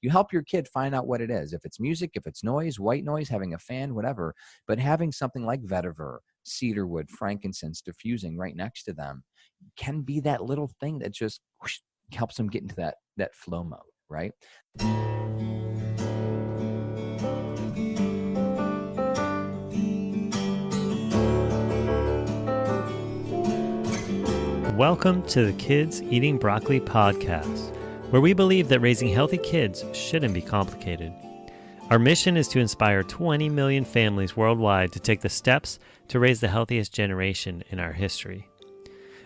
You help your kid find out what it is. If it's music, if it's noise, white noise, having a fan, whatever. But having something like vetiver, cedarwood, frankincense, diffusing right next to them can be that little thing that just whoosh, helps them get into that flow mode, right? Welcome to the Kids Eating Broccoli podcast, where we believe that raising healthy kids shouldn't be complicated. Our mission is to inspire 20 million families worldwide to take the steps to raise the healthiest generation in our history.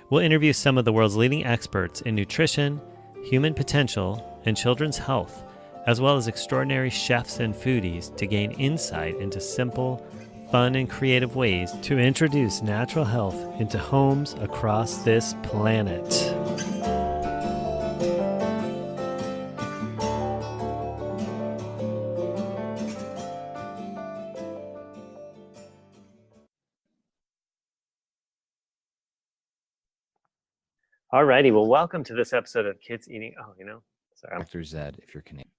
We'll interview some of the world's leading experts in nutrition, human potential, and children's health, as well as extraordinary chefs and foodies to gain insight into simple, fun, and creative ways to introduce natural health into homes across this planet. Alrighty, well, welcome to this episode of Kids Eating. Dr. Zed, if you're Canadian.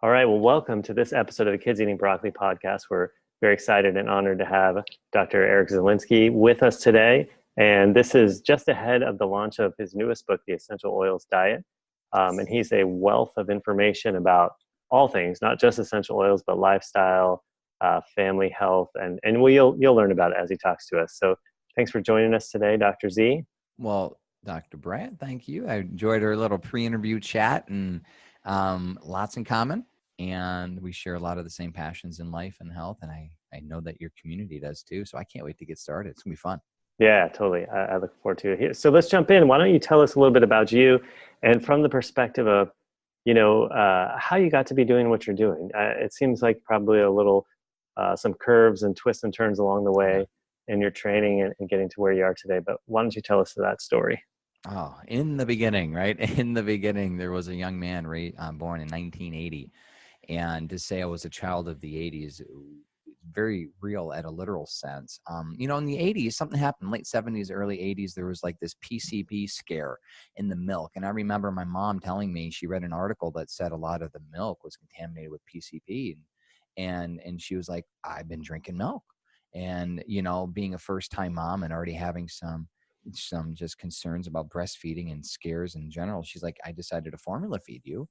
All right, well, welcome to this episode of the Kids Eating Broccoli podcast. We're very excited and honored to have Dr. Eric Zielinski with us today. And this is just ahead of the launch of his newest book, The Essential Oils Diet. And he's a wealth of information about all things, not just essential oils, but lifestyle, family health, and you'll learn about it as he talks to us. So thanks for joining us today, Dr. Z. Well, Dr. Brad, thank you. I enjoyed our little pre-interview chat, and lots in common. And we share a lot of the same passions in life and health. And I know that your community does too. So I can't wait to get started. It's going to be fun. Yeah, totally. I look forward to it. So let's jump in. Why don't you tell us a little bit about you and from the perspective of, how you got to be doing what you're doing. It seems like probably a little, some curves and twists and turns along the way in your training and getting to where you are today. But why don't you tell us that story? Oh, in the beginning, right? In the beginning, there was a young man born in 1980. And to say I was a child of the 80s, very real at a literal sense. In the 80s, something happened, late 70s, early 80s, there was like this PCB scare in the milk. And I remember my mom telling me she read an article that said a lot of the milk was contaminated with PCB. And she was like, I've been drinking milk. And, being a first-time mom and already having some just concerns about breastfeeding and scares in general, she's like, I decided to formula feed you.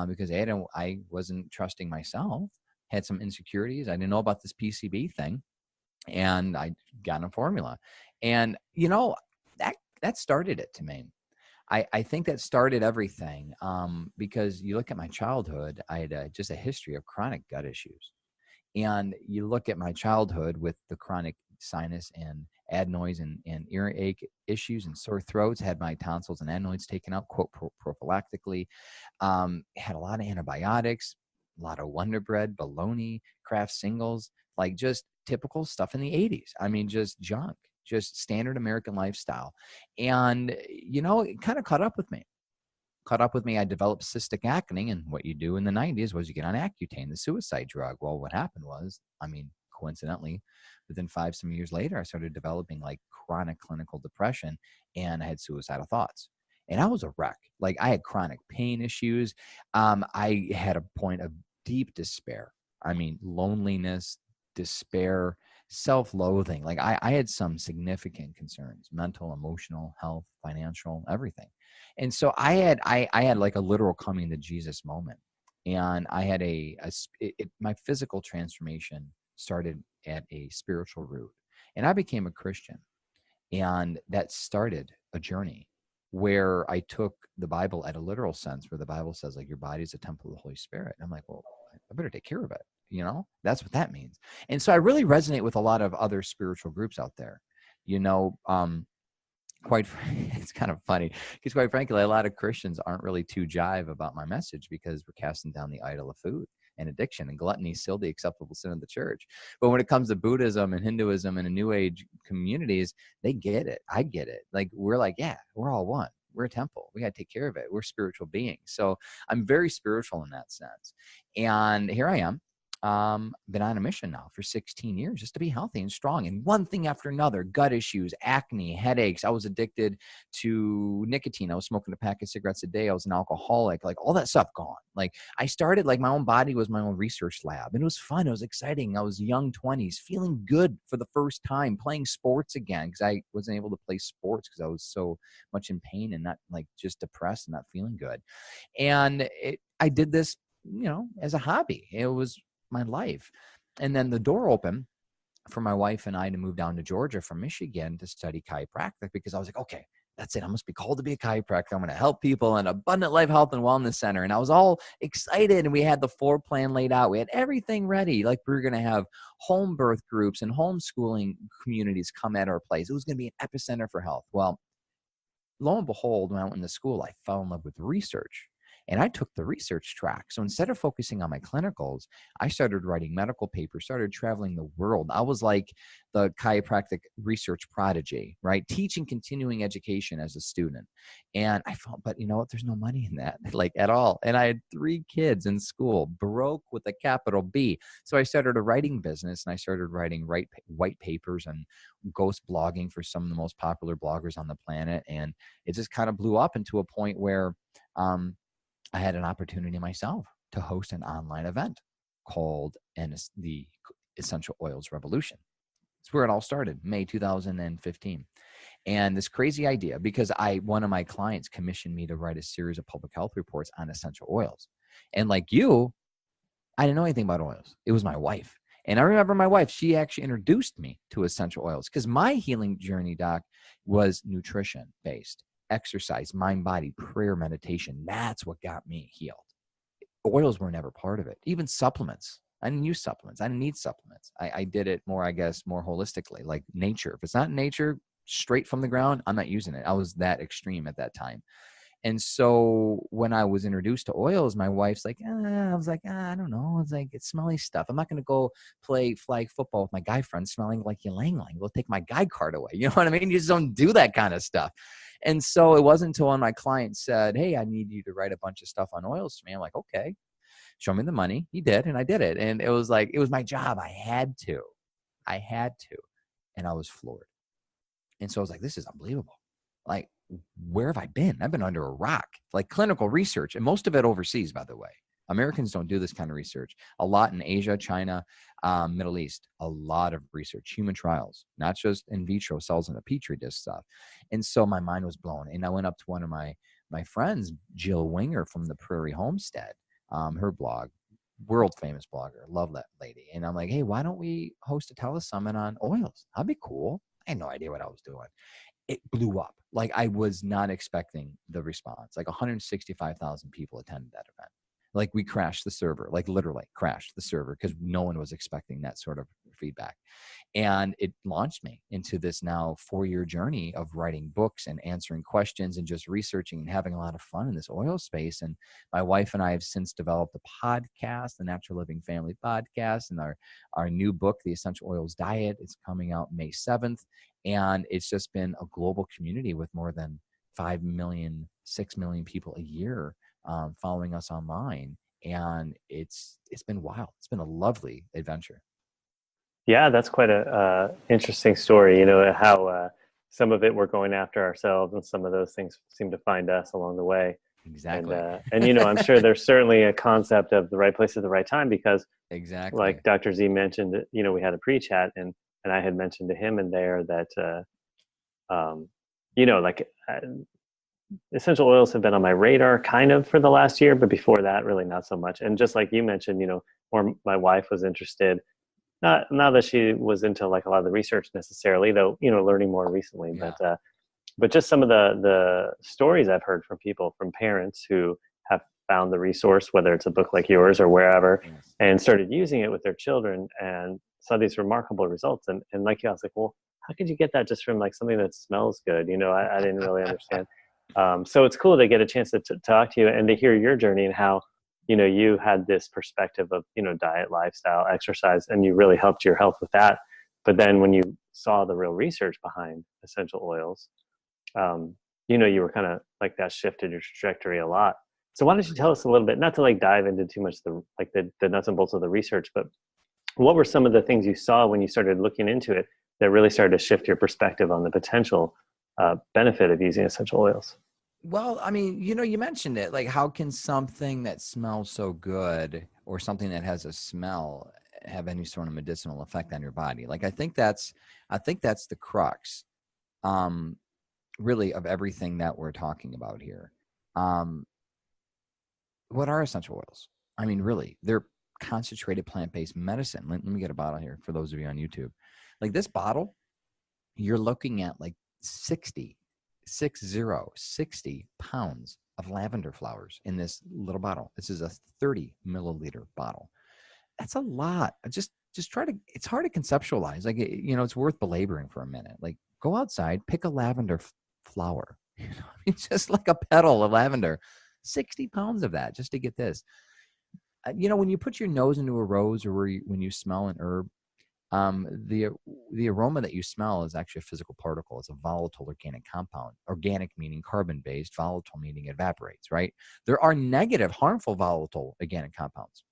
Because I wasn't trusting myself, had some insecurities. I didn't know about this PCB thing, and I got a formula. And, that started it to me. I think that started everything because you look at my childhood, I had just a history of chronic gut issues. And you look at my childhood with the chronic sinus and adenoids and earache issues and sore throats, had my tonsils and adenoids taken out, quote, prophylactically, had a lot of antibiotics, a lot of Wonder Bread, bologna, Kraft singles, like just typical stuff in the 80s. I mean, just junk, just standard American lifestyle. And, it kind of caught up with me. I developed cystic acne, and what you do in the 90s was you get on Accutane, the suicide drug. Well, what happened was, coincidentally, within 5 some years later, I started developing like chronic clinical depression, and I had suicidal thoughts. And I was a wreck. Like I had chronic pain issues. I had a point of deep despair. Loneliness, despair, self-loathing. Like I had some significant concerns, mental, emotional, health, financial, everything. And so I had like a literal coming to Jesus moment. And I had my physical transformation started at a spiritual root. And I became a Christian. And that started a journey where I took the Bible at a literal sense, where the Bible says like your body is a temple of the Holy Spirit. And I'm like, well, I better take care of it. That's what that means. And so I really resonate with a lot of other spiritual groups out there. It's kind of funny because quite frankly, a lot of Christians aren't really too jive about my message because we're casting down the idol of food and addiction, and gluttony is still the acceptable sin of the church. But when it comes to Buddhism and Hinduism and the New Age communities, they get it. I get it. Like we're like, yeah, we're all one. We're a temple. We got to take care of it. We're spiritual beings. So I'm very spiritual in that sense. And here I am. been on a mission now for 16 years just to be healthy and strong. And one thing after another, gut issues, acne, headaches. I was addicted to nicotine. I was smoking a pack of cigarettes a day. I was an alcoholic, like all that stuff gone. Like I started, like my own body was my own research lab, and it was fun. It was exciting. I was young 20s, feeling good for the first time, playing sports again, because I wasn't able to play sports because I was so much in pain and not like just depressed and not feeling good. And I did this, as a hobby. It was my life. And then the door opened for my wife and I to move down to Georgia from Michigan to study chiropractic, because I was like, okay, that's it. I must be called to be a chiropractor. I'm going to help people in Abundant Life Health and Wellness Center. And I was all excited, and we had the floor plan laid out. We had everything ready. Like we were going to have home birth groups and homeschooling communities come at our place. It was going to be an epicenter for health. Well, lo and behold, when I went into school, I fell in love with research. And I took the research track. So instead of focusing on my clinicals, I started writing medical papers, started traveling the world. I was like the chiropractic research prodigy, right? Teaching continuing education as a student. And I felt, but you know what? There's no money in that, like at all. And I had 3 kids in school, broke with a capital B. So I started a writing business, and I started writing white papers and ghost blogging for some of the most popular bloggers on the planet. And it just kind of blew up into a point where, I had an opportunity myself to host an online event called the Essential Oils Revolution. That's where it all started, May 2015. And this crazy idea, because one of my clients commissioned me to write a series of public health reports on essential oils. And like you, I didn't know anything about oils. It was my wife. And I remember my wife, she actually introduced me to essential oils, because my healing journey, Doc, was nutrition based. Exercise, mind, body, prayer, meditation. That's what got me healed. Oils were never part of it. Even supplements. I didn't use supplements. I didn't need supplements. I did it more, I guess, more holistically, like nature. If it's not nature, straight from the ground, I'm not using it. I was that extreme at that time. And so when I was introduced to oils, my wife's like, I was like, I don't know. It's like, it's smelly stuff. I'm not going to go play flag football with my guy friends smelling like ylang ylang. They'll take my guy card away. You know what I mean? You just don't do that kind of stuff. And so it wasn't until when my client said, hey, I need you to write a bunch of stuff on oils for me. I'm like, okay, show me the money. He did. And I did it. And it was like, it was my job. I had to. And I was floored. And so I was like, this is unbelievable. Like, where have I been? I've been under a rock, like clinical research, and most of it overseas, by the way. Americans don't do this kind of research. A lot in Asia, China, Middle East, a lot of research, human trials, not just in vitro cells in a petri dish stuff. And so my mind was blown. And I went up to one of my friends, Jill Winger from the Prairie Homestead, her blog, world famous blogger. Love that lady. And I'm like, hey, why don't we host a telesummit on oils? That'd be cool. I had no idea what I was doing. It blew up. Like I was not expecting the response. Like 165,000 people attended that event. Like we crashed the server, like literally crashed the server, because no one was expecting that sort of feedback. And it launched me into this now 4-year journey of writing books and answering questions and just researching and having a lot of fun in this oil space. And my wife and I have since developed a podcast, the Natural Living Family Podcast, and our new book, The Essential Oils Diet, is coming out May 7th. And it's just been a global community with more than 5 million, 6 million people a year following us online. And it's been wild. It's been a lovely adventure. Yeah, that's quite a interesting story. You know, how some of it we're going after ourselves, and some of those things seem to find us along the way. Exactly. And you know, I'm sure there's certainly a concept of the right place at the right time, because Exactly. like Dr. Z mentioned, you know, we had a pre-chat, and I had mentioned to him in there that, you know, like essential oils have been on my radar kind of for the last year, but before that, really not so much. And just like you mentioned, you know, more my wife was interested, not that she was into like a lot of the research necessarily, though, you know, learning more recently, Yeah. but just some of the stories I've heard from people, from parents who have found the resource, whether it's a book like yours or wherever, Yes. and started using it with their children and saw these remarkable results. And like you, I was like, well, how could you get that just from like something that smells good? You know, I didn't really understand. So it's cool to get a chance to talk to you and to hear your journey, and how, you know, you had this perspective of, you know, diet, lifestyle, exercise, and you really helped your health with that. But then when you saw the real research behind essential oils, you know, you were kind of like that shifted your trajectory a lot. So why don't you tell us a little bit, not to like dive into too much the nuts and bolts of the research, but what were some of the things you saw when you started looking into it that really started to shift your perspective on the potential benefit of using essential oils? Well, I mean, you mentioned it. Like, how can something that smells so good or something that has a smell have any sort of medicinal effect on your body? Like, I think that's the crux, um, really, of everything that we're talking about here. Um, what are essential oils? I mean, really, they're concentrated plant-based medicine. Let me get a bottle here for those of you on YouTube. Like this bottle, you're looking at like 60 pounds of lavender flowers in this little bottle. This is a 30 milliliter bottle. That's a lot. Just try to, it's hard to conceptualize. Like, it's worth belaboring for a minute. Like, go outside, pick a lavender flower, it's just like a petal of lavender, 60 pounds of that just to get this. When you put your nose into a rose or when you smell an herb, the aroma that you smell is actually a physical particle. It's a volatile organic compound. Organic meaning carbon-based, volatile meaning evaporates, right? There are negative, harmful volatile organic compounds.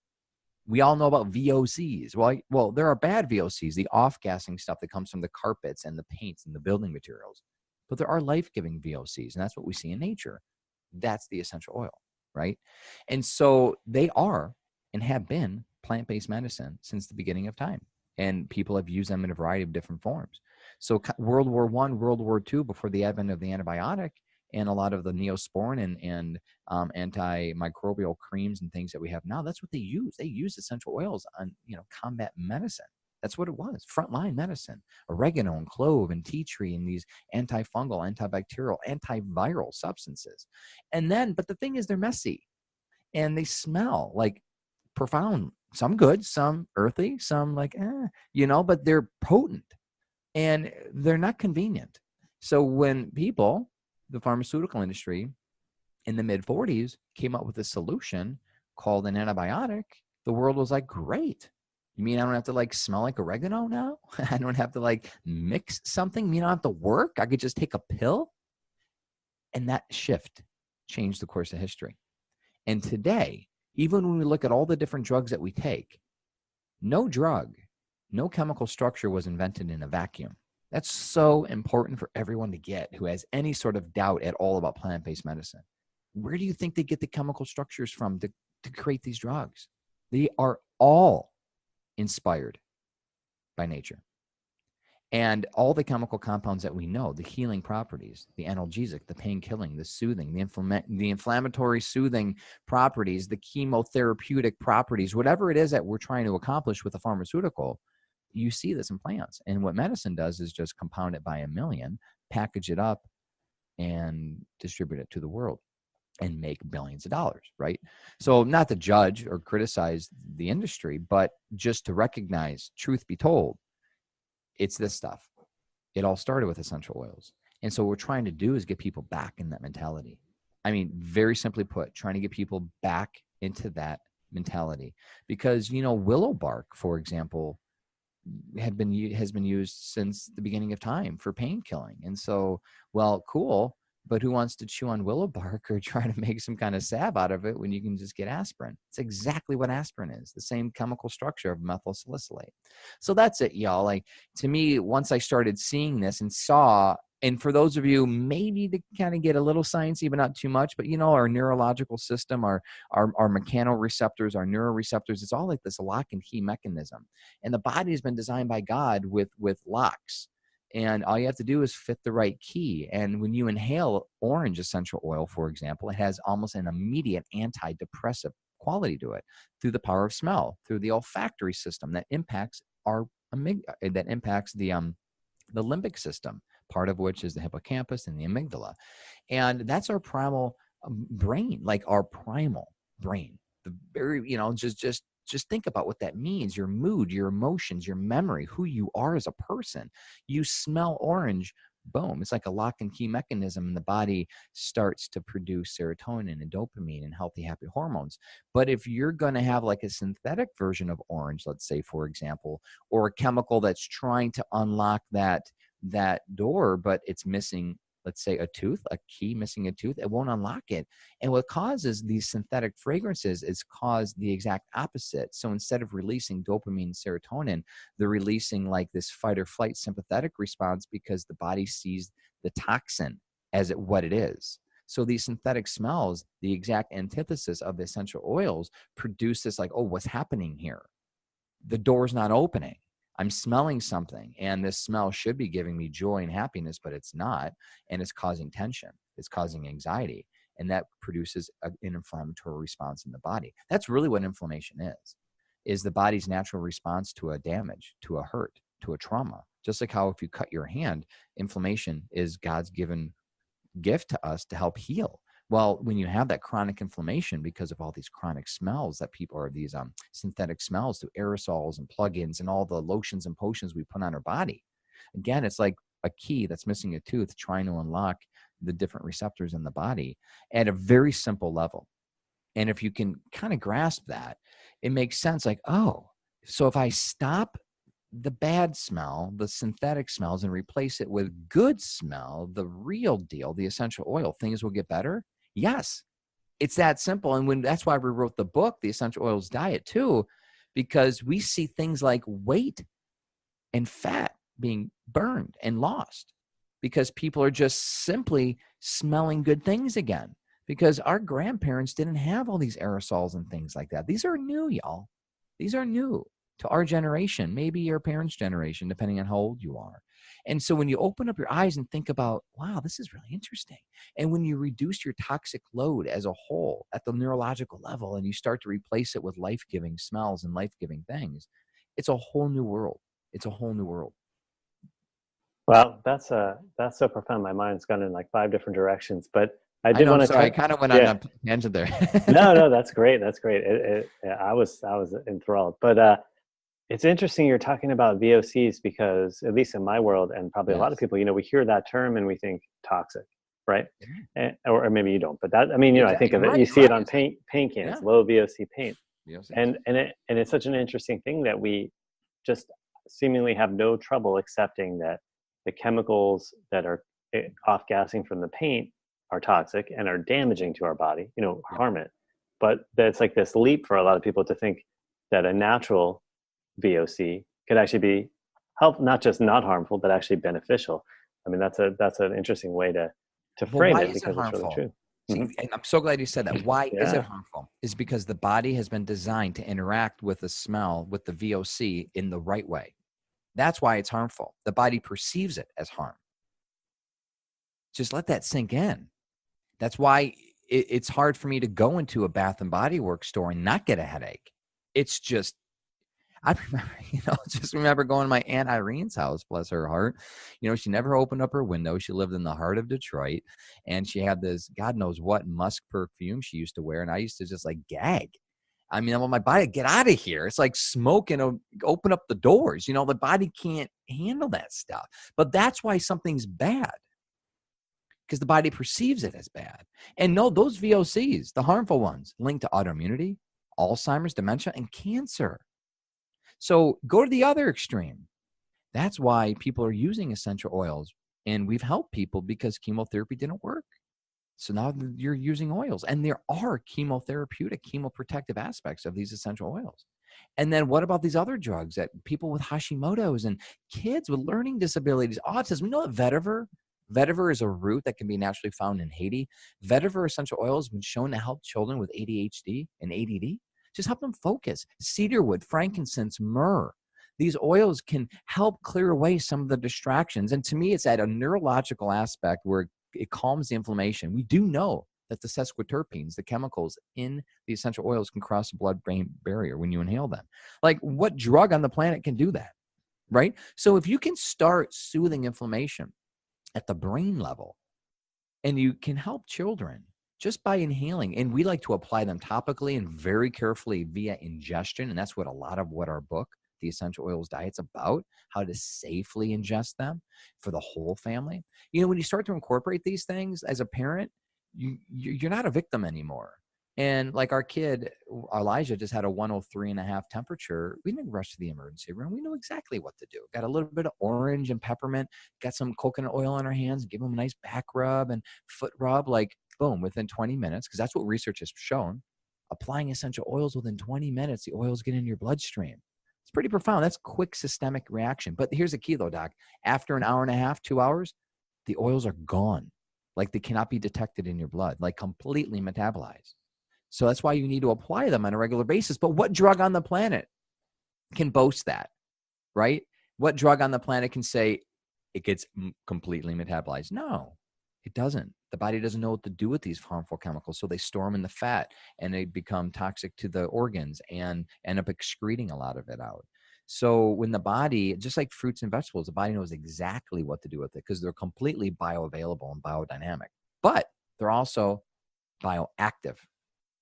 We all know about VOCs. Well, there are bad VOCs, the off-gassing stuff that comes from the carpets and the paints and the building materials. But there are life-giving VOCs, and that's what we see in nature. That's the essential oil, right? And so they are and have been plant-based medicine since the beginning of time. And people have used them in a variety of different forms. So World War I, World War II, before the advent of the antibiotic and a lot of the Neosporin and antimicrobial creams and things that we have now, that's what they use. They use essential oils on, combat medicine. That's what it was, frontline medicine. Oregano and clove and tea tree and these antifungal, antibacterial, antiviral substances. But the thing is, they're messy and they smell like profound. Some good, some earthy, some like, but they're potent and they're not convenient. So when people, the pharmaceutical industry in the mid 40s came up with a solution called an antibiotic, the world was like, great. You mean I don't have to like smell like oregano now? I don't have to like mix something? You mean I don't have to work? I could just take a pill? And that shift changed the course of history. And today, even when we look at all the different drugs that we take, no drug, no chemical structure was invented in a vacuum. That's so important for everyone to get who has any sort of doubt at all about plant-based medicine. Where do you think they get the chemical structures from to create these drugs? They are all inspired by nature. And all the chemical compounds that we know, the healing properties, the analgesic, the pain-killing, the soothing, the inflammatory soothing properties, the chemotherapeutic properties, whatever it is that we're trying to accomplish with a pharmaceutical, you see this in plants. And what medicine does is just compound it by a million, package it up, and distribute it to the world and make billions of dollars, right? So not to judge or criticize the industry, but just to recognize, truth be told, it's this stuff. It all started with essential oils. And so what we're trying to do is get people back in that mentality. I mean, very simply put, trying to get people back into that mentality. Because, willow bark, for example, has been used since the beginning of time for pain killing. And so, well, cool, but who wants to chew on willow bark or try to make some kind of salve out of it when you can just get aspirin? It's exactly what aspirin is, the same chemical structure of methyl salicylate. So that's it, y'all. Like, to me, once I started seeing this and saw, and for those of you maybe to kind of get a little sciencey, but not too much, but our neurological system, our mechanoreceptors, our neuroreceptors, it's all like this lock and key mechanism. And the body has been designed by God with locks. And all you have to do is fit the right key. And when you inhale orange essential oil, for example, it has almost an immediate antidepressive quality to it through the power of smell, through the olfactory system that impacts the limbic system, part of which is the hippocampus and the amygdala. And that's our primal brain, like our primal brain. The very, just think about what that means. Your mood, your emotions, your memory, who you are as a person. You smell orange, boom. It's like a lock and key mechanism, and the body starts to produce serotonin and dopamine and healthy, happy hormones. But if you're going to have like a synthetic version of orange, let's say, for example, or a chemical that's trying to unlock that door, but it's missing let's say a tooth, a key missing a tooth, it won't unlock it. And what causes these synthetic fragrances is cause the exact opposite. So instead of releasing dopamine and serotonin, they're releasing like this fight or flight sympathetic response because the body sees the toxin as what it is. So these synthetic smells, the exact antithesis of the essential oils, produce this like, oh, what's happening here? The door's not opening. I'm smelling something, and this smell should be giving me joy and happiness, but it's not, and it's causing tension. It's causing anxiety, and that produces an inflammatory response in the body. That's really what inflammation is the body's natural response to a damage, to a hurt, to a trauma. Just like how if you cut your hand, inflammation is God's given gift to us to help heal. Well, when you have that chronic inflammation because of all these chronic smells that people are these synthetic smells through aerosols and plugins and all the lotions and potions we put on our body. Again, it's like a key that's missing a tooth trying to unlock the different receptors in the body at a very simple level. And if you can kind of grasp that, it makes sense. Like, oh, so if I stop the bad smell, the synthetic smells, and replace it with good smell, the real deal, the essential oil, things will get better. Yes, it's that simple. And that's why we wrote the book, The Essential Oils Diet, too, because we see things like weight and fat being burned and lost because people are just simply smelling good things again, because our grandparents didn't have all these aerosols and things like that. These are new, y'all. These are new to our generation, maybe your parents' generation, depending on how old you are. And so when you open up your eyes and think about, wow, this is really interesting. And when you reduce your toxic load as a whole at the neurological level and you start to replace it with life-giving smells and life-giving things, it's a whole new world. It's a whole new world. Well, that's so profound. My mind's gone in like 5 different directions, but I did know, want to. Sorry, I kind of went on a tangent there. No, that's great. That's great. I was enthralled. But it's interesting you're talking about VOCs because at least in my world, and probably a lot of people, we hear that term and we think toxic, right? Or maybe you don't. But that, I mean, I think of it. You see it on paint cans, low VOC paint, and it's such an interesting thing that we just seemingly have no trouble accepting that the chemicals that are off-gassing from the paint are toxic and are damaging to our body, harm it. But that's like this leap for a lot of people to think that a natural VOC could actually be not just not harmful, but actually beneficial. I mean, that's an interesting way to frame it because it's really true. See, and I'm so glad you said that. Why is it harmful? Is because the body has been designed to interact with the smell, with the VOC in the right way. That's why it's harmful. The body perceives it as harm. Just let that sink in. That's why it's hard for me to go into a Bath and Body Works store and not get a headache. It's just, I remember, just remember going to my Aunt Irene's house, bless her heart. She never opened up her window. She lived in the heart of Detroit, and she had this, God knows what, musk perfume she used to wear, and I used to just like gag. I mean, I want my body to get out of here. It's like smoke and open up the doors. The body can't handle that stuff. But that's why something's bad, because the body perceives it as bad. And no, those VOCs, the harmful ones, linked to autoimmunity, Alzheimer's, dementia, and cancer. So go to the other extreme. That's why people are using essential oils. And we've helped people because chemotherapy didn't work. So now you're using oils. And there are chemotherapeutic, chemoprotective aspects of these essential oils. And then what about these other drugs that people with Hashimoto's and kids with learning disabilities, autism? We know that vetiver is a root that can be naturally found in Haiti. Vetiver essential oil has been shown to help children with ADHD and ADD. Just help them focus. Cedarwood, frankincense, myrrh. These oils can help clear away some of the distractions. And to me, it's at a neurological aspect where it calms the inflammation. We do know that the sesquiterpenes, the chemicals in the essential oils, can cross the blood-brain barrier when you inhale them. Like, what drug on the planet can do that, right? So if you can start soothing inflammation at the brain level, and you can help children just by inhaling, and we like to apply them topically and very carefully via ingestion, and that's what a lot of what our book, The Essential Oils Diet's about, how to safely ingest them for the whole family. When you start to incorporate these things as a parent, you're not a victim anymore. And like our kid, Elijah, just had a 103.5 temperature. We didn't rush to the emergency room. We knew exactly what to do. Got a little bit of orange and peppermint, got some coconut oil on our hands, give him a nice back rub and foot rub, like boom, within 20 minutes, because that's what research has shown. Applying essential oils within 20 minutes, the oils get in your bloodstream. It's pretty profound. That's quick systemic reaction. But here's the key though, Doc. After an hour and a half, 2 hours, the oils are gone. Like they cannot be detected in your blood, like completely metabolized. So that's why you need to apply them on a regular basis. But what drug on the planet can boast that, right? What drug on the planet can say it gets completely metabolized? No, it doesn't. The body doesn't know what to do with these harmful chemicals. So they store them in the fat and they become toxic to the organs and end up excreting a lot of it out. So when the body, just like fruits and vegetables, the body knows exactly what to do with it because they're completely bioavailable and biodynamic, but they're also bioactive.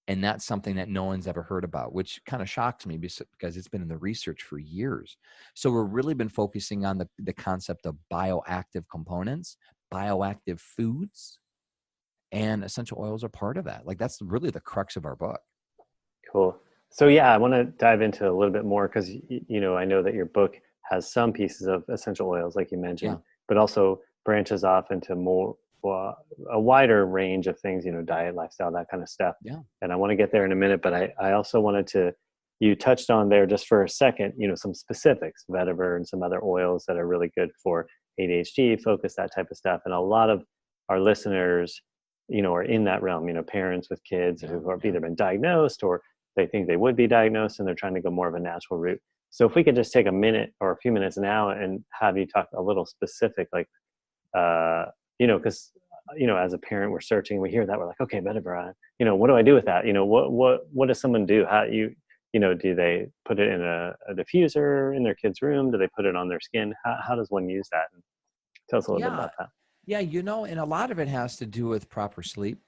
And that's something that no one's ever heard about, which kind of shocks me because it's been in the research for years. So we've really been focusing on the concept of bioactive components, bioactive foods, and essential oils are part of that. Like that's really the crux of our book. Cool. So yeah, I want to dive into a little bit more because, you know, I know that your book has some pieces of essential oils, like you mentioned, but also branches off into more a wider range of things, you know, diet, lifestyle, that kind of stuff. Yeah. And I want to get there in a minute, but I also wanted to, you touched on there just for a second, you know, some specifics, vetiver and some other oils that are really good for ADHD, focus, that type of stuff. And a lot of our listeners, you know, are in that realm, you know, parents with kids who have either been diagnosed or they think they would be diagnosed and they're trying to go more of a natural route. So if we could just take a minute or a few minutes now and have you talk a little specific, like, you know, because, you know, as a parent, we're searching, we hear that, we're like, okay, vetiver, you know, what do I do with that? You know, what does someone do? How you know, do they put it in a diffuser in their kid's room? Do they put it on their skin? How does one use that? And tell us a little bit about that. Yeah, you know, and a lot of it has to do with proper sleep.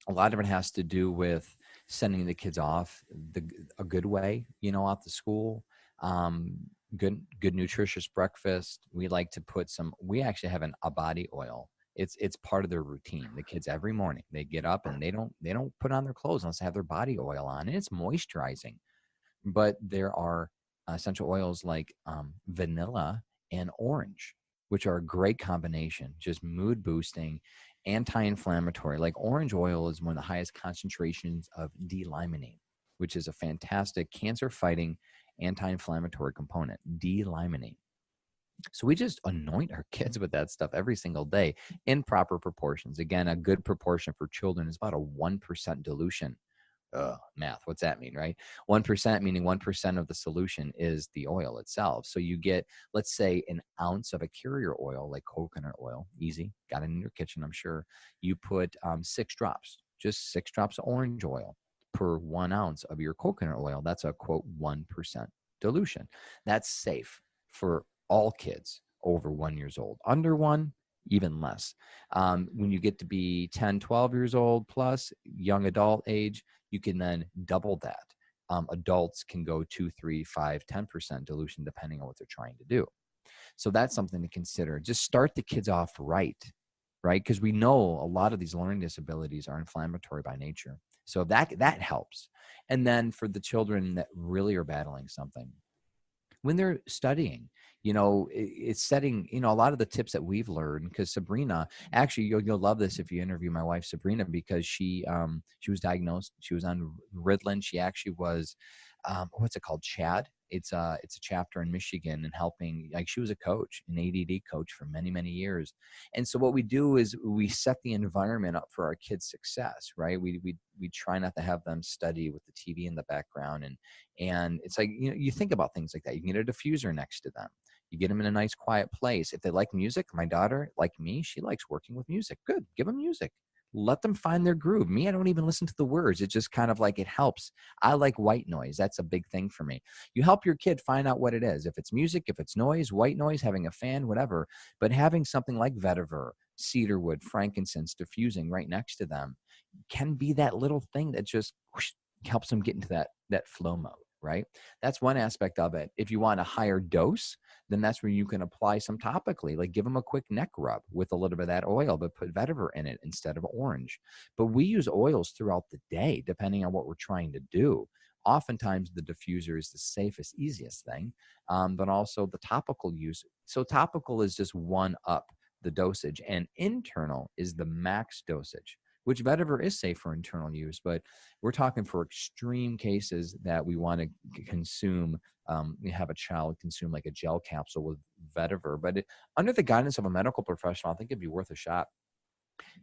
A lot of it has to do with sending the kids off a good way, you know, off to school. Good nutritious breakfast. We like to put we actually have a body oil. It's part of their routine. The kids every morning, they get up and they don't put on their clothes unless they have their body oil on, and it's moisturizing. But there are essential oils like vanilla and orange, which are a great combination, just mood boosting, anti-inflammatory. Like orange oil is one of the highest concentrations of D-limonene, which is a fantastic cancer-fighting anti-inflammatory component, D-limonene. So we just anoint our kids with that stuff every single day in proper proportions. Again, a good proportion for children is about a 1% dilution. Math, what's that mean, right? 1%, meaning 1% of the solution is the oil itself. So you get, let's say, an ounce of a carrier oil, like coconut oil, easy, got it in your kitchen, I'm sure. You put 6 drops, just 6 drops of orange oil per 1 ounce of your coconut oil. That's a, quote, 1% dilution. That's safe for all kids over 1 year old. Under 1, even less. When you get to be 10, 12 years old plus, young adult age, you can then double that. Adults can go 2, 3, 5, 10% dilution depending on what they're trying to do. So that's something to consider. Just start the kids off right? Because we know a lot of these learning disabilities are inflammatory by nature. So that helps. And then for the children that really are battling something, when they're studying, you know, it's setting, you know, a lot of the tips that we've learned, because Sabrina, actually, you'll love this if you interview my wife, Sabrina, because she was diagnosed. She was on Ritalin. She actually was, what's it called? CHAD. It's a chapter in Michigan and helping, like she was a coach, an ADD coach for many, many years. And so what we do is we set the environment up for our kids' success, right? We try not to have them study with the TV in the background. And it's like, you know, you think about things like that. You can get a diffuser next to them. You get them in a nice quiet place. If they like music, my daughter, like me, she likes working with music. Good. Give them music. Let them find their groove. Me, I don't even listen to the words. It's just kind of like it helps. I like white noise. That's a big thing for me. You help your kid find out what it is. If it's music, if it's noise, white noise, having a fan, whatever. But having something like vetiver, cedarwood, frankincense, diffusing right next to them can be that little thing that just whoosh, helps them get into that flow mode. right? That's one aspect of it. If you want a higher dose, then that's where you can apply some topically, like give them a quick neck rub with a little bit of that oil, but put vetiver in it instead of orange. But we use oils throughout the day, depending on what we're trying to do. Oftentimes the diffuser is the safest, easiest thing, but also the topical use. So topical is just one up the dosage, and internal is the max dosage, which vetiver is safe for internal use, but we're talking for extreme cases that we want to consume. We have a child consume like a gel capsule with vetiver, but under the guidance of a medical professional, I think it'd be worth a shot,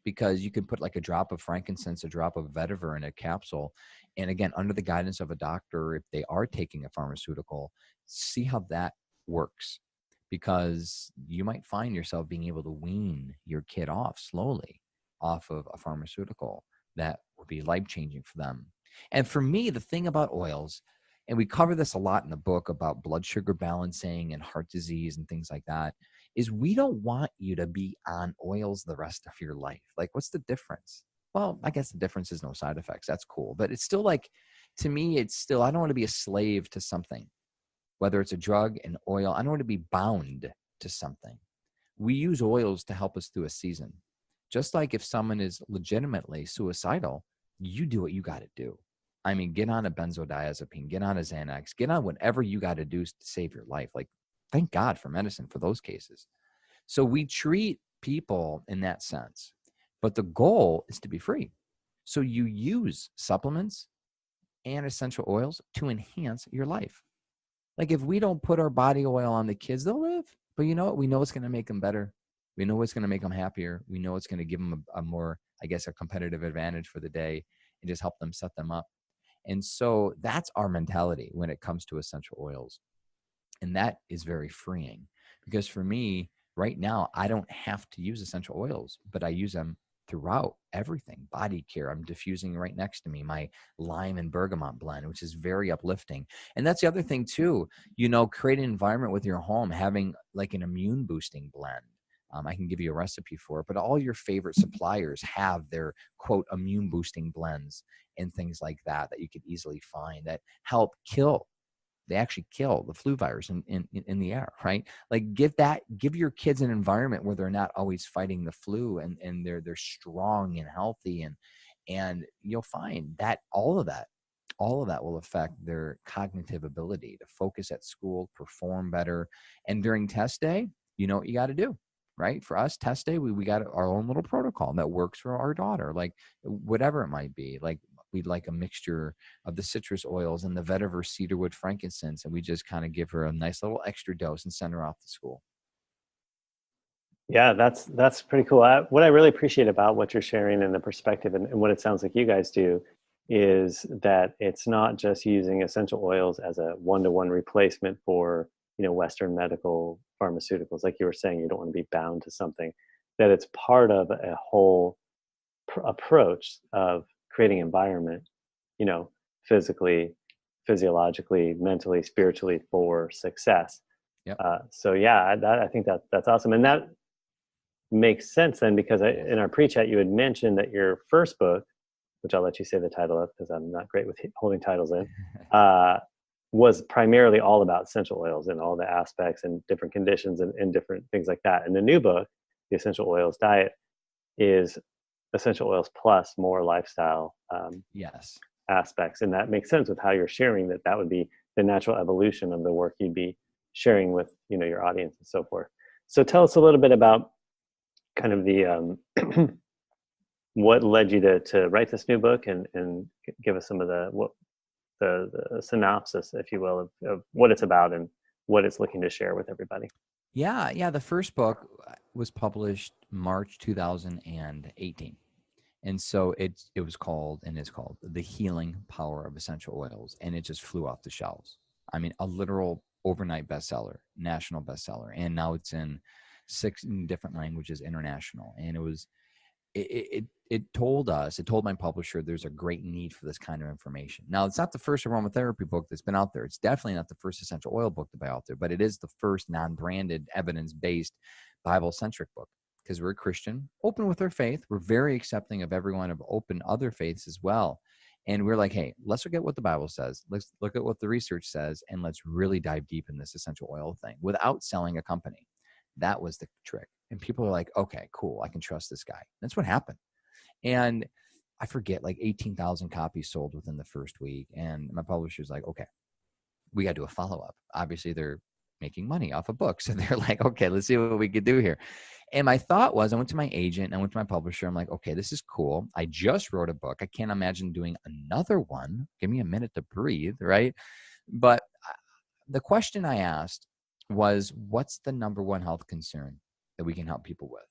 because you can put like a drop of frankincense, a drop of vetiver in a capsule. And again, under the guidance of a doctor, if they are taking a pharmaceutical, see how that works, because you might find yourself being able to wean your kid off slowly off of a pharmaceutical that would be life-changing for them. And for me, the thing about oils, and we cover this a lot in the book about blood sugar balancing and heart disease and things like that, is we don't want you to be on oils the rest of your life. Like, what's the difference? Well, I guess the difference is no side effects. That's cool. But it's still like, to me, it's still, I don't want to be a slave to something, whether it's a drug, an oil. I don't want to be bound to something. We use oils to help us through a season. Just like if someone is legitimately suicidal, you do what you got to do. I mean, get on a benzodiazepine, get on a Xanax, get on whatever you got to do to save your life. Like, thank God for medicine for those cases. So we treat people in that sense, but the goal is to be free. So you use supplements and essential oils to enhance your life. Like, if we don't put our body oil on the kids, they'll live. But you know what? We know it's going to make them better. We know it's going to make them happier. We know it's going to give them a more, I guess, a competitive advantage for the day and just help them set them up. And so that's our mentality when it comes to essential oils. And that is very freeing, because for me right now, I don't have to use essential oils, but I use them throughout everything. Body care, I'm diffusing right next to me, my lime and bergamot blend, which is very uplifting. And that's the other thing too, create an environment with your home, having like an immune boosting blend. I can give you a recipe for it, but all your favorite suppliers have their quote immune boosting blends and things like that you could easily find that help kill. They actually kill the flu virus in the air, right? Like, give your kids an environment where they're not always fighting the flu, and they're strong and healthy, and you'll find that all of that will affect their cognitive ability to focus at school, perform better. And during test day, you know what you got to do, right? For us, test day, we got our own little protocol that works for our daughter, like whatever it might be. Like, we'd like a mixture of the citrus oils and the vetiver, cedarwood, frankincense, and we just kind of give her a nice little extra dose and send her off to school. Yeah, that's pretty cool. What I really appreciate about what you're sharing and the perspective and what it sounds like you guys do is that it's not just using essential oils as a one-to-one replacement for, Western medical pharmaceuticals. Like you were saying, you don't want to be bound to something, that it's part of a whole approach of creating environment, physically, physiologically, mentally, spiritually, for success. Yep. So yeah, I think that's awesome. And that makes sense then, because in our pre-chat, you had mentioned that your first book, which I'll let you say the title of because I'm not great with holding titles in, was primarily all about essential oils and all the aspects and different conditions and different things like that. And the new book, The Essential Oils Diet, is essential oils plus more lifestyle Yes. aspects. And that makes sense with how you're sharing that would be the natural evolution of the work you'd be sharing with, your audience and so forth. So tell us a little bit about kind of the what led you to write this new book, and give us some of the synopsis, if you will, of what it's about and what it's looking to share with everybody. Yeah. The first book was published March 2018. And so it was called, and is called, The Healing Power of Essential Oils. And it just flew off the shelves. I mean, a literal overnight bestseller, national bestseller. And now it's in 6 different languages, international. And it told my publisher there's a great need for this kind of information. Now, it's not the first aromatherapy book that's been out there. It's definitely not the first essential oil book to be out there, but it is the first non-branded, evidence-based, Bible-centric book, because we're a Christian, open with our faith. We're very accepting of everyone of open other faiths as well. And we're like, hey, let's look at what the Bible says. Let's look at what the research says, and let's really dive deep in this essential oil thing without selling a company. That was the trick. And people are like, okay, cool, I can trust this guy. That's what happened. And I forget, like 18,000 copies sold within the first week. And my publisher's like, okay, we got to do a follow-up. Obviously, they're making money off a book. So they're like, okay, let's see what we could do here. And my thought was, I went to my agent, I went to my publisher. I'm like, okay, this is cool. I just wrote a book. I can't imagine doing another one. Give me a minute to breathe, right? But the question I asked was, what's the number one health concern that we can help people with?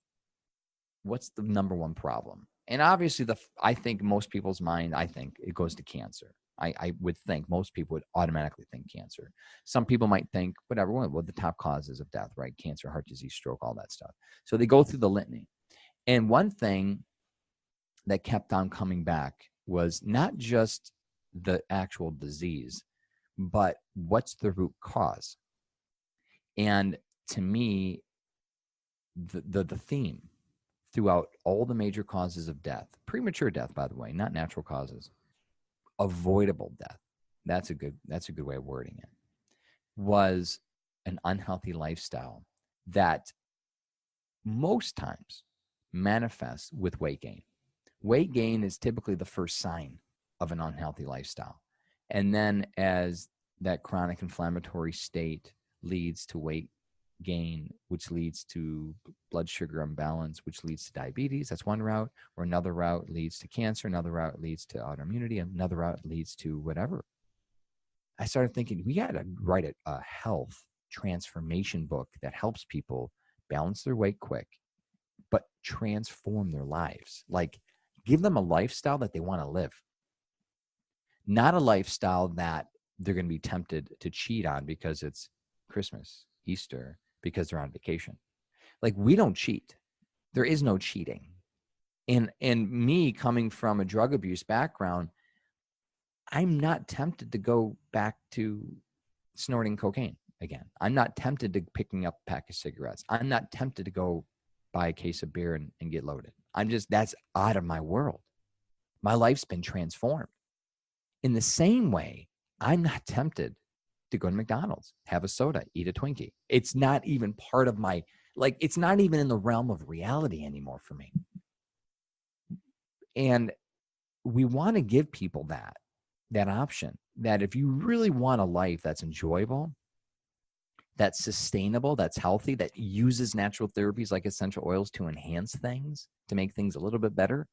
What's the number one problem? And obviously, I think most people's mind, I think it goes to cancer. I would think most people would automatically think cancer. Some people might think whatever, well, the top causes of death, right? Cancer, heart disease, stroke, all that stuff. So they go through the litany. And one thing that kept on coming back was not just the actual disease, but what's the root cause? And to me, the theme throughout all the major causes of death, premature death, by the way, not natural causes, avoidable death, that's a good way of wording it, was an unhealthy lifestyle that most times manifests with weight gain. Weight gain is typically the first sign of an unhealthy lifestyle. And then as that chronic inflammatory state leads to weight gain, which leads to blood sugar imbalance, which leads to diabetes. That's one route. Or another route leads to cancer. Another route leads to autoimmunity. Another route leads to whatever. I started thinking, we got to write a health transformation book that helps people balance their weight quick, but transform their lives. Like, give them a lifestyle that they want to live, not a lifestyle that they're going to be tempted to cheat on because it's Christmas, Easter, because they're on vacation. Like, we don't cheat. There is no cheating. And me coming from a drug abuse background, I'm not tempted to go back to snorting cocaine again. I'm not tempted to picking up a pack of cigarettes. I'm not tempted to go buy a case of beer and get loaded. That's out of my world. My life's been transformed. In the same way, I'm not tempted to go to McDonald's, have a soda, eat a Twinkie. It's not even part of my, it's not even in the realm of reality anymore for me. And we want to give people that option, that if you really want a life that's enjoyable, that's sustainable, that's healthy, that uses natural therapies like essential oils to enhance things, to make things a little bit better,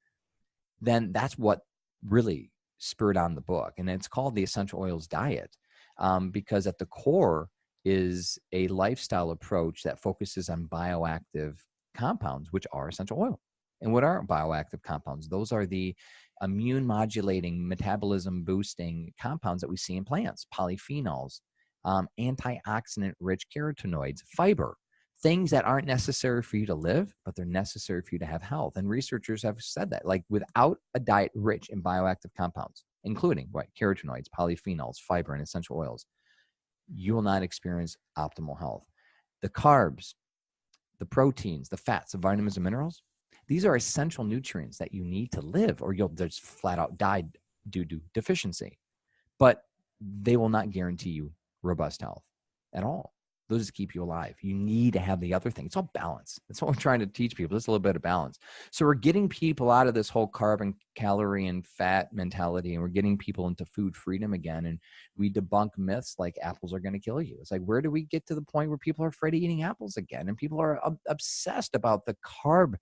then that's what really spurred on the book. And it's called the Essential Oils Diet. Because at the core is a lifestyle approach that focuses on bioactive compounds, which are essential oil. And what are bioactive compounds? Those are the immune modulating, metabolism boosting compounds that we see in plants, polyphenols, antioxidant rich carotenoids, fiber, things that aren't necessary for you to live, but they're necessary for you to have health. And researchers have said that, like, without a diet rich in bioactive compounds, including carotenoids, polyphenols, fiber, and essential oils, you will not experience optimal health. The carbs, the proteins, the fats, the vitamins and minerals, these are essential nutrients that you need to live, or you'll just flat out die due to deficiency. But they will not guarantee you robust health at all. Those just keep you alive. You need to have the other thing. It's all balance. That's what we're trying to teach people. Just a little bit of balance. So we're getting people out of this whole carb and calorie and fat mentality, and we're getting people into food freedom again. And we debunk myths like apples are going to kill you. It's like, where do we get to the point where people are afraid of eating apples again? And people are obsessed about the carb.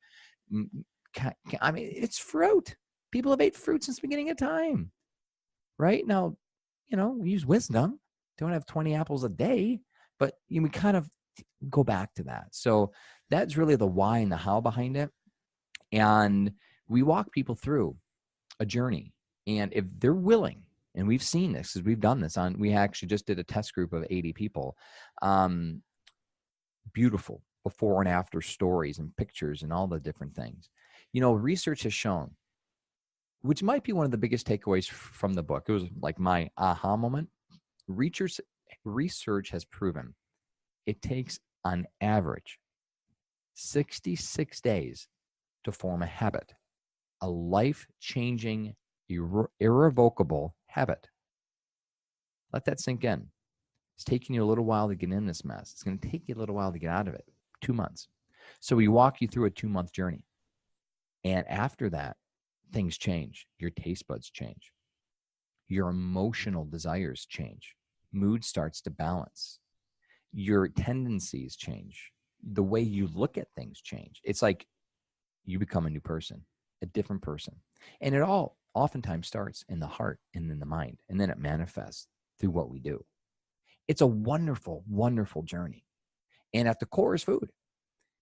I mean, it's fruit. People have ate fruit since the beginning of time. Right? Now, we use wisdom. Don't have 20 apples a day. But we kind of go back to that. So that's really the why and the how behind it. And we walk people through a journey. And if they're willing, and we've seen this, because we've done this we actually just did a test group of 80 people. Beautiful before and after stories and pictures and all the different things. Research has shown, which might be one of the biggest takeaways from the book. It was like my aha moment. Research has proven it takes, on average, 66 days to form a habit, a life-changing irrevocable habit. Let that sink in. It's taking you a little while to get in this mess. It's going to take you a little while to get out of it. 2 months. So we walk you through a 2-month journey. And after that, things change. Your taste buds change. Your emotional desires change. Mood starts to balance. Your tendencies change. The way you look at things change. It's like you become a new person, a different person. And it all oftentimes starts in the heart and in the mind, and then it manifests through what we do. It's a wonderful, wonderful journey. And at the core is food.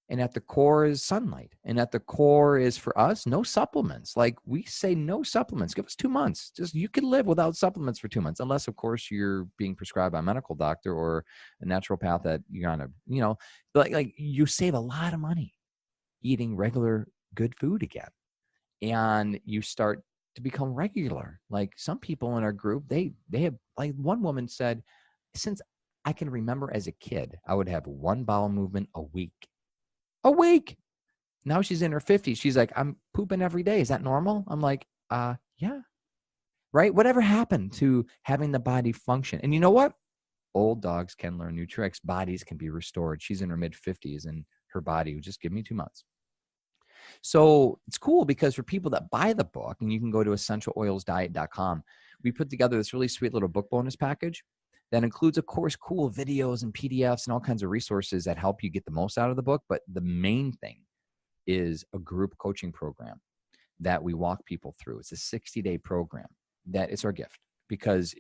And at the core is sunlight. And at the core is, for us, no supplements. Like we say, no supplements. Give us 2 months. Just, you can live without supplements for 2 months, unless, of course, you're being prescribed by a medical doctor or a naturopath that you're on a, like you save a lot of money eating regular good food again. And you start to become regular. Like some people in our group, they have, like one woman said, since I can remember as a kid, I would have one bowel movement a week. A week. Now she's in her 50s. She's like, I'm pooping every day. Is that normal? I'm like, yeah. Right? Whatever happened to having the body function? And you know what? Old dogs can learn new tricks. Bodies can be restored. She's in her mid-50s and her body would just give me 2 months. So it's cool because for people that buy the book, and you can go to essentialoilsdiet.com, we put together this really sweet little book bonus package that includes, of course, cool videos and PDFs and all kinds of resources that help you get the most out of the book. But the main thing is a group coaching program that we walk people through. It's a 60-day program that is our gift because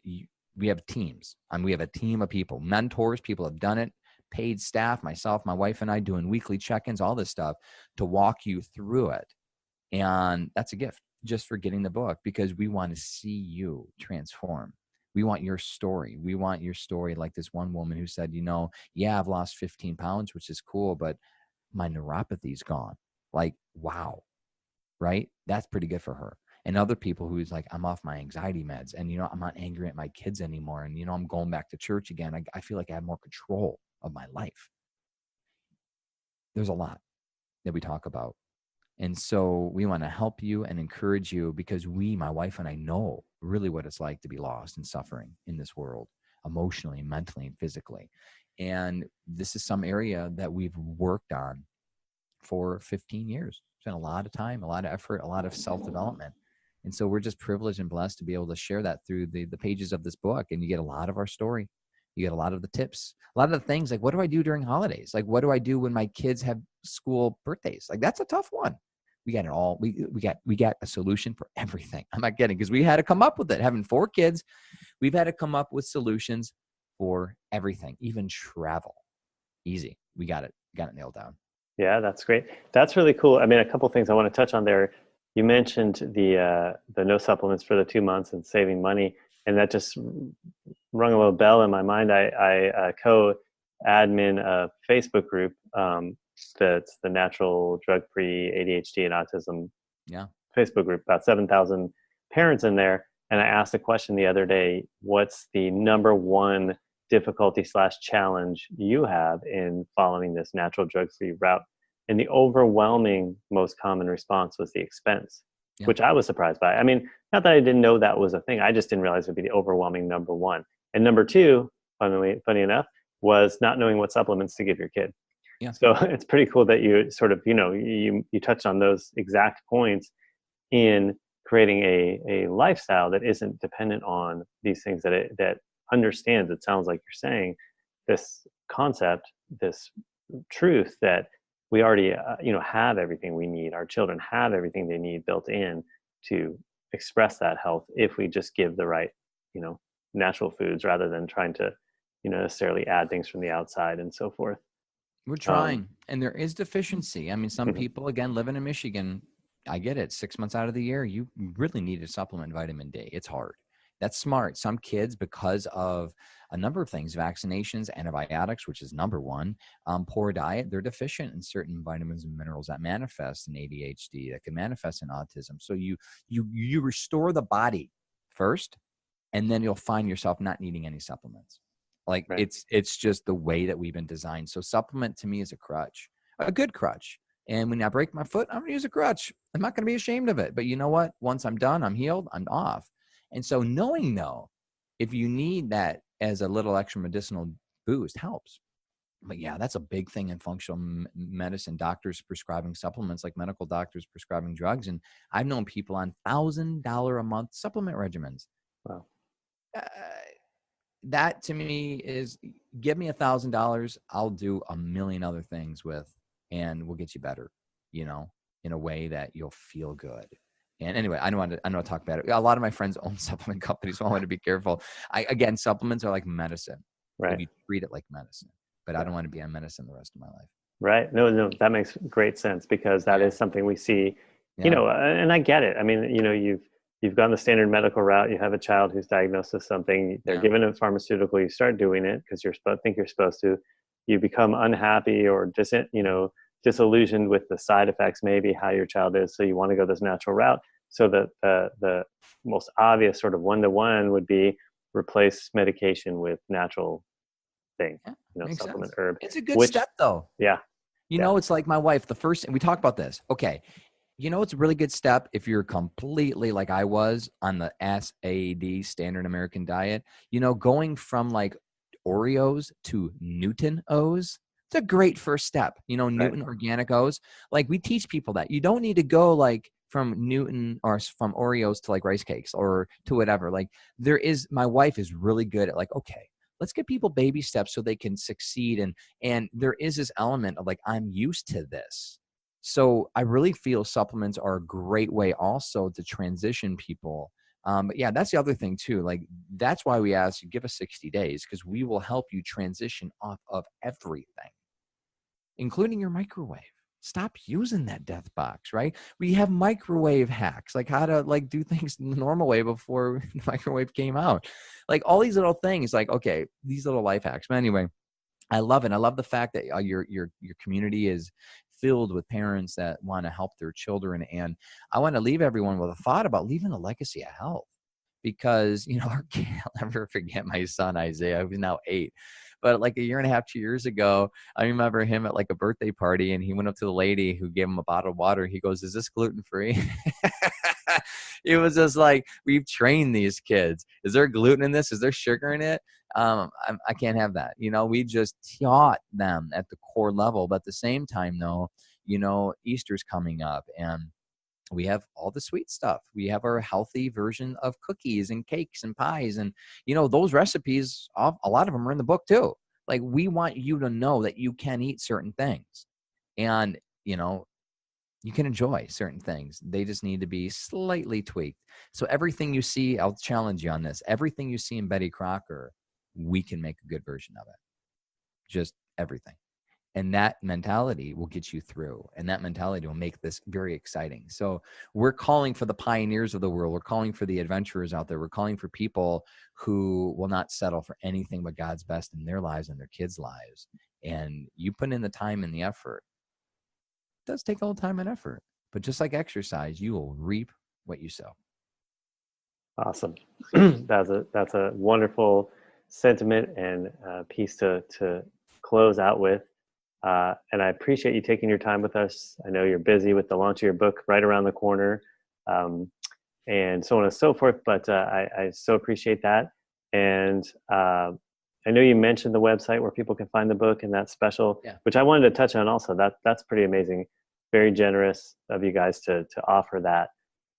we have teams. And we have a team of people, mentors, people have done it, paid staff, myself, my wife, and I doing weekly check-ins, all this stuff to walk you through it. And that's a gift just for getting the book because we want to see you transform. We want your story. We want your story like this one woman who said, yeah, I've lost 15 pounds, which is cool, but my neuropathy's gone. Like, wow, right? That's pretty good for her. And other people who's like, I'm off my anxiety meds and, I'm not angry at my kids anymore. And, I'm going back to church again. I feel like I have more control of my life. There's a lot that we talk about. And so we want to help you and encourage you because my wife and I, know really what it's like to be lost and suffering in this world, emotionally, mentally, and physically. And this is some area that we've worked on for 15 years. Spent a lot of time, a lot of effort, a lot of self-development. And so we're just privileged and blessed to be able to share that through the pages of this book. And you get a lot of our story. You get a lot of the tips, a lot of the things like, what do I do during holidays? Like, what do I do when my kids have school birthdays? Like, that's a tough one. We got it all. We got a solution for everything. I'm not kidding, because we had to come up with it. Having 4 kids, we've had to come up with solutions for everything, even travel. Easy. We got it nailed down. Yeah, that's great. That's really cool. I mean, a couple of things I want to touch on there. You mentioned the no supplements for the 2 months and saving money, and that just rung a little bell in my mind. I co-admin a Facebook group that's the Natural Drug-Free ADHD and Autism Facebook group, about 7,000 parents in there. And I asked a question the other day, what's the number one difficulty/challenge you have in following this natural drug-free route? And the overwhelming most common response was the expense, which I was surprised by. I mean, not that I didn't know that was a thing. I just didn't realize it would be the overwhelming number one. And number two, funny enough, was not knowing what supplements to give your kid. Yeah. So it's pretty cool that you sort of, you touched on those exact points in creating a lifestyle that isn't dependent on these things, that understands, it sounds like you're saying, this concept, this truth that we already, have everything we need. Our children have everything they need built in to express that health if we just give the right, natural foods rather than trying to, necessarily add things from the outside and so forth. We're trying, and there is deficiency. I mean, some people, again, living in Michigan, I get it. 6 months out of the year, you really need to supplement vitamin D. It's hard. That's smart. Some kids, because of a number of things, vaccinations, antibiotics, which is number one, poor diet, they're deficient in certain vitamins and minerals that manifest in ADHD, that can manifest in autism. So you restore the body first, and then you'll find yourself not needing any supplements. Like right. It's just the way that we've been designed. So supplement to me is a crutch, a good crutch. And when I break my foot, I'm going to use a crutch. I'm not going to be ashamed of it. But you know what? Once I'm done, I'm healed, I'm off. And so knowing, though, if you need that as a little extra medicinal boost, helps. But yeah, that's a big thing in functional medicine. Doctors prescribing supplements, like medical doctors prescribing drugs. And I've known people on $1,000 a month supplement regimens. Wow. Uh, that to me is, give me $1,000. I'll do a million other things with, and we'll get you better, in a way that you'll feel good. And anyway, I don't want to talk about it. A lot of my friends own supplement companies, so I want to be careful. Again, supplements are like medicine. Right. If you treat it like medicine, but I don't want to be on medicine the rest of my life. Right. No, that makes great sense, because that is something we see, and I get it. I mean, you've gone the standard medical route. You have a child who's diagnosed with something. They're given a pharmaceutical. You start doing it because think you're supposed to. You become unhappy or disillusioned with the side effects, maybe how your child is. So you want to go this natural route. So the most obvious sort of one-to-one would be replace medication with natural thing, supplement sense. herb. It's a good step, though. Yeah. It's like my wife, and we talk about this. Okay. It's a really good step if you're completely like I was on the SAD, standard American diet, going from like Oreos to Newton O's. It's a great first step, Newton organic O's. Like, we teach people that you don't need to go like from Newton or from Oreos to like rice cakes or to whatever. Like, my wife is really good at like, okay, let's get people baby steps so they can succeed. And there is this element of like, I'm used to this. So I really feel supplements are a great way also to transition people. But yeah, that's the other thing too. Like, that's why we ask you, give us 60 days, because we will help you transition off of everything, including your microwave. Stop using that death box, right? We have microwave hacks, like how to like do things the normal way before the microwave came out. Like all these little things, like, okay, these little life hacks. But anyway, I love it. I love the fact that your community is filled with parents that want to help their children. And I want to leave everyone with a thought about leaving a legacy of health, because, I'll never forget my son, Isaiah, who's now 8. But like a year and a half, 2 years ago, I remember him at like a birthday party, and he went up to the lady who gave him a bottle of water. He goes, "Is this gluten-free?" It was just like, we've trained these kids. Is there gluten in this? Is there sugar in it? I can't have that. We just taught them at the core level. But at the same time, though, Easter's coming up, and we have all the sweet stuff. We have our healthy version of cookies and cakes and pies. And, those recipes, a lot of them are in the book too. Like, we want you to know that you can eat certain things, and, you can enjoy certain things. They just need to be slightly tweaked. So everything you see, I'll challenge you on this. Everything you see in Betty Crocker, we can make a good version of it. Just everything. And that mentality will get you through. And that mentality will make this very exciting. So we're calling for the pioneers of the world. We're calling for the adventurers out there. We're calling for people who will not settle for anything but God's best in their lives and their kids' lives. And you put in the time and the effort. It does take a little time and effort. But just like exercise, you will reap what you sow. Awesome. That's a wonderful sentiment and piece to close out with. And I appreciate you taking your time with us. I know you're busy with the launch of your book right around the corner, and so on and so forth, but I so appreciate that. And I know you mentioned the website where people can find the book, and that's special, which I wanted to touch on also. That's pretty amazing. Very generous of you guys to offer that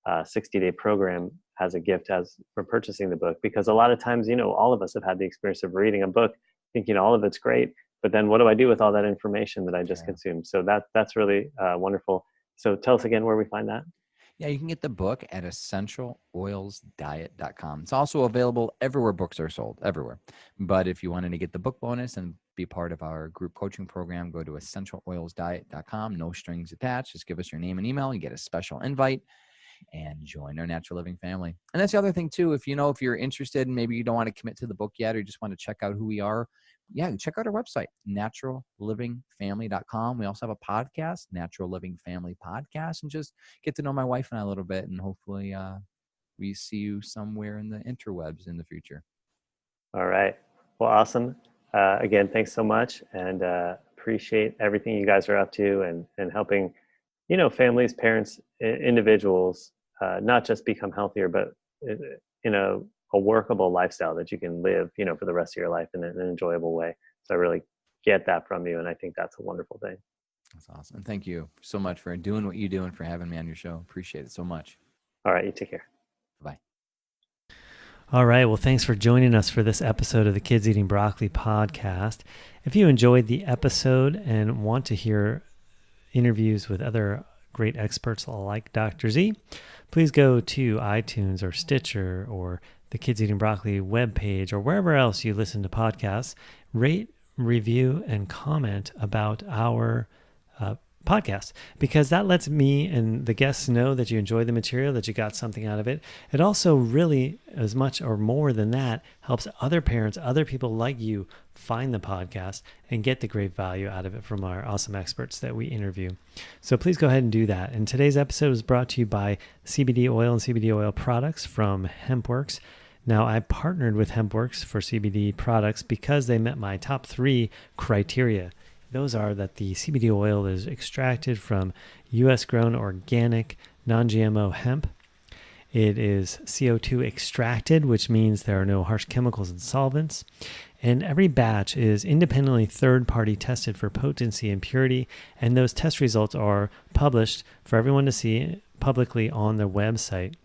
60-day program as a gift for purchasing the book, because a lot of times, all of us have had the experience of reading a book, thinking all of it's great, but then what do I do with all that information that I just consumed? So that's really wonderful. So tell us again where we find that. Yeah, you can get the book at essentialoilsdiet.com. It's also available everywhere books are sold, everywhere. But if you wanted to get the book bonus and be part of our group coaching program, go to essentialoilsdiet.com. No strings attached. Just give us your name and email. You get a special invite and join our natural living family. And that's the other thing too. If you're interested and maybe you don't want to commit to the book yet, or you just want to check out who we are, check out our website, naturallivingfamily.com. We also have a podcast, Natural Living Family Podcast, and just get to know my wife and I a little bit. And hopefully we see you somewhere in the interwebs in the future. All right. Well, awesome. Again, thanks so much. And appreciate everything you guys are up to and helping, families, parents, individuals, not just become healthier, but in a workable lifestyle that you can live, for the rest of your life in an enjoyable way. So I really get that from you. And I think that's a wonderful thing. That's awesome. And thank you so much for doing what you do and for having me on your show. Appreciate it so much. All right. You take care. Bye. All right. Well, thanks for joining us for this episode of the Kids Eating Broccoli podcast. If you enjoyed the episode and want to hear interviews with other great experts like Dr. Z, please go to iTunes or Stitcher or the Kids Eating Broccoli webpage or wherever else you listen to podcasts. Rate, review, and comment about our podcast, because that lets me and the guests know that you enjoy the material, that you got something out of it. It also really, as much or more than that, helps other parents, other people like you find the podcast and get the great value out of it from our awesome experts that we interview. So please go ahead and do that. And today's episode is brought to you by CBD oil and CBD oil products from HempWorks. Now, I partnered with HempWorks for CBD products because they met my top 3 criteria. Those are that the CBD oil is extracted from U.S. grown organic non-GMO hemp. It is CO2 extracted, which means there are no harsh chemicals and solvents. And every batch is independently third-party tested for potency and purity, and those test results are published for everyone to see publicly on their website.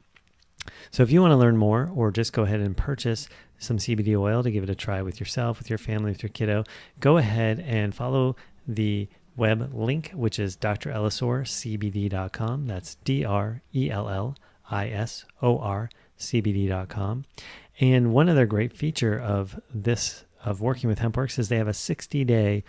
So if you want to learn more or just go ahead and purchase some CBD oil to give it a try with yourself, with your family, with your kiddo, go ahead and follow the web link, which is drellisorcbd.com. That's drellisorcbd.com. And one other great feature of working with HempWorks is they have a 60-day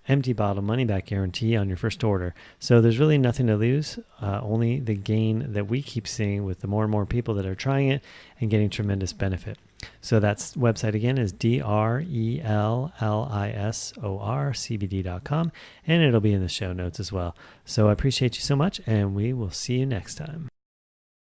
empty bottle money back guarantee on your first order. So there's really nothing to lose, only the gain that we keep seeing with the more and more people that are trying it and getting tremendous benefit. So that's website again is drellisorcbd.com, and it'll be in the show notes as well. So I appreciate you so much, and we will see you next time.